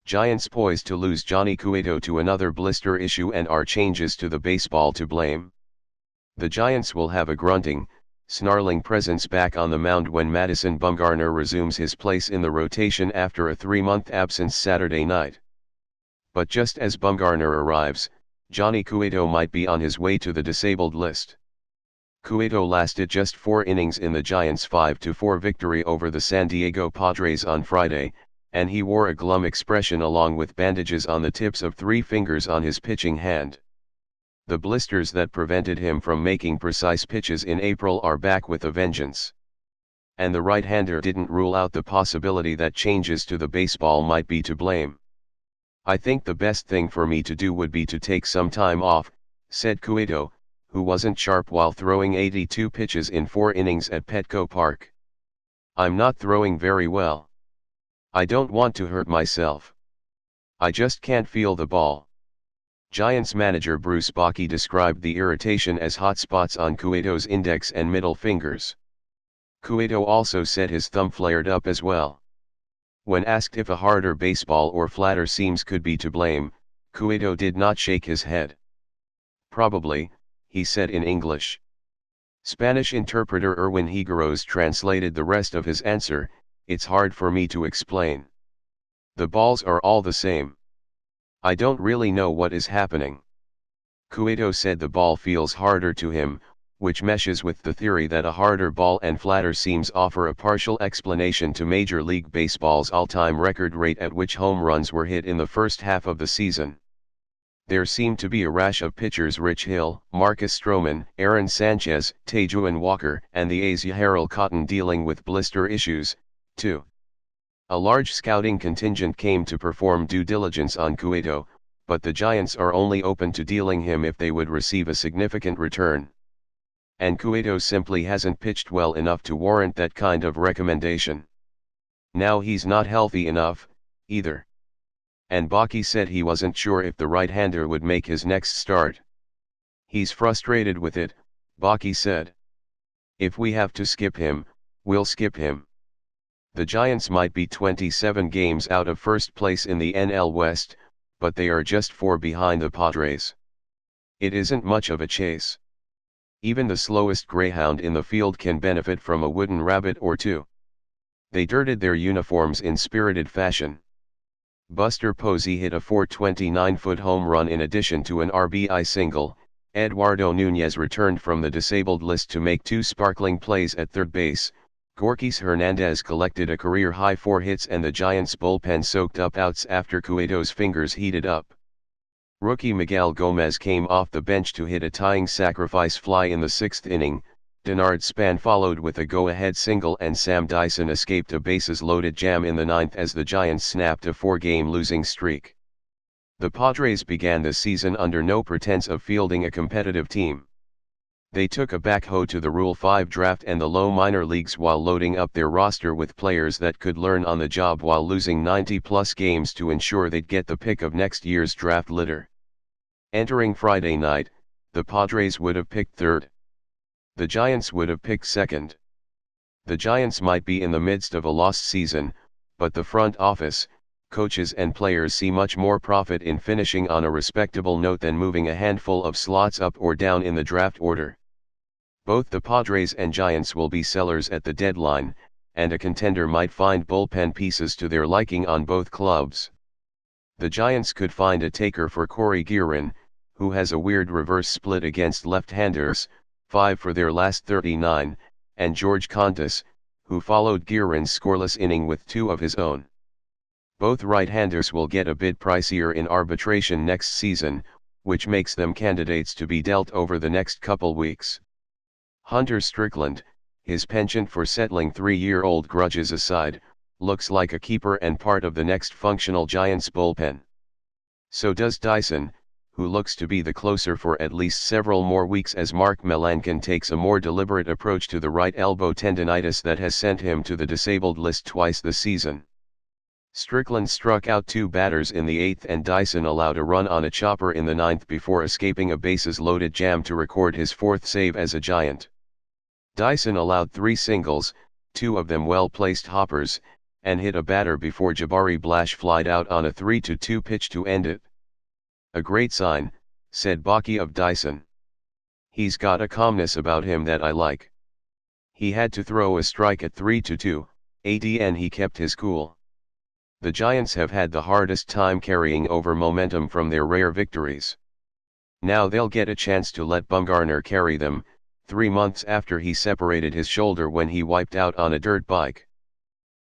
Giants poised to lose Johnny Cueto to another blister issue, and are changes to the baseball to blame? The Giants will have a grunting, snarling presence back on the mound when Madison Bumgarner resumes his place in the rotation after a 3-month absence Saturday night. But just as Bumgarner arrives, Johnny Cueto might be on his way to the disabled list. Cueto lasted just 4 innings in the Giants' 5-4 victory over the San Diego Padres on Friday, and he wore a glum expression along with bandages on the tips of 3 fingers on his pitching hand. The blisters that prevented him from making precise pitches in April are back with a vengeance. And the right-hander didn't rule out the possibility that changes to the baseball might be to blame. "I think the best thing for me to do would be to take some time off," said Cueto, who wasn't sharp while throwing 82 pitches in 4 innings at Petco Park. "I'm not throwing very well. I don't want to hurt myself. I just can't feel the ball." Giants manager Bruce Bochy described the irritation as hot spots on Cueto's index and middle fingers. Cueto also said his thumb flared up as well. When asked if a harder baseball or flatter seams could be to blame, Cueto did not shake his head. "Probably," he said in English. Spanish interpreter Erwin Higueros translated the rest of his answer, "It's hard for me to explain. The balls are all the same. I don't really know what is happening." Cueto said the ball feels harder to him, which meshes with the theory that a harder ball and flatter seams offer a partial explanation to Major League Baseball's all-time record rate at which home runs were hit in the first half of the season. There seemed to be a rash of pitchers: Rich Hill, Marcus Stroman, Aaron Sanchez, Taijuan Walker, and the A's Harold Cotton dealing with blister issues, too. A large scouting contingent came to perform due diligence on Cueto, but the Giants are only open to dealing him if they would receive a significant return. And Cueto simply hasn't pitched well enough to warrant that kind of recommendation. Now he's not healthy enough, either. And Bochy said he wasn't sure if the right-hander would make his next start. "He's frustrated with it," Bochy said. "If we have to skip him, we'll skip him." The Giants might be 27 games out of first place in the NL West, but they are just 4 behind the Padres. It isn't much of a chase. Even the slowest greyhound in the field can benefit from a wooden rabbit or two. They dirted their uniforms in spirited fashion. Buster Posey hit a 429-foot home run in addition to an RBI single. Eduardo Nunez returned from the disabled list to make 2 sparkling plays at third base. Gorkys Hernandez collected a career-high 4 hits, and the Giants' bullpen soaked up outs after Cueto's fingers heated up. Rookie Miguel Gomez came off the bench to hit a tying sacrifice fly in the 6th inning. Denard Span followed with a go-ahead single, and Sam Dyson escaped a bases-loaded jam in the 9th as the Giants snapped a 4-game losing streak. The Padres began the season under no pretense of fielding a competitive team. They took a backhoe to the Rule 5 draft and the low minor leagues while loading up their roster with players that could learn on the job while losing 90-plus games to ensure they'd get the pick of next year's draft litter. Entering Friday night, the Padres would have picked 3rd. The Giants would have picked 2nd. The Giants might be in the midst of a lost season, but the front office, coaches and players see much more profit in finishing on a respectable note than moving a handful of slots up or down in the draft order. Both the Padres and Giants will be sellers at the deadline, and a contender might find bullpen pieces to their liking on both clubs. The Giants could find a taker for Corey Guerin, who has a weird reverse split against left-handers, 5 for their last 39, and George Contis, who followed Guerin's scoreless inning with 2 of his own. Both right-handers will get a bit pricier in arbitration next season, which makes them candidates to be dealt over the next couple weeks. Hunter Strickland, his penchant for settling 3-year-old grudges aside, looks like a keeper and part of the next functional Giants bullpen. So does Dyson, who looks to be the closer for at least several more weeks as Mark Melancon takes a more deliberate approach to the right elbow tendonitis that has sent him to the disabled list twice this season. Strickland struck out 2 batters in the 8th, and Dyson allowed a run on a chopper in the 9th before escaping a bases-loaded jam to record his 4th save as a Giant. Dyson allowed 3 singles, 2 of them well-placed hoppers, and hit a batter before Jabari Blash flied out on a 3-2 pitch to end it. "A great sign," said Baki of Dyson. "He's got a calmness about him that I like. He had to throw a strike at 3-2, and he kept his cool." The Giants have had the hardest time carrying over momentum from their rare victories. Now they'll get a chance to let Bumgarner carry them, 3 months after he separated his shoulder when he wiped out on a dirt bike.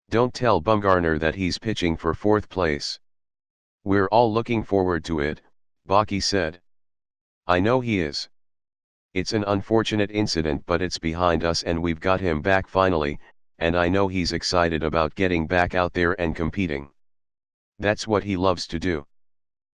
"Don't tell Bumgarner that he's pitching for 4th place. We're all looking forward to it," Baki said. "I know he is. It's an unfortunate incident, but it's behind us and we've got him back finally, and I know he's excited about getting back out there and competing. That's what he loves to do."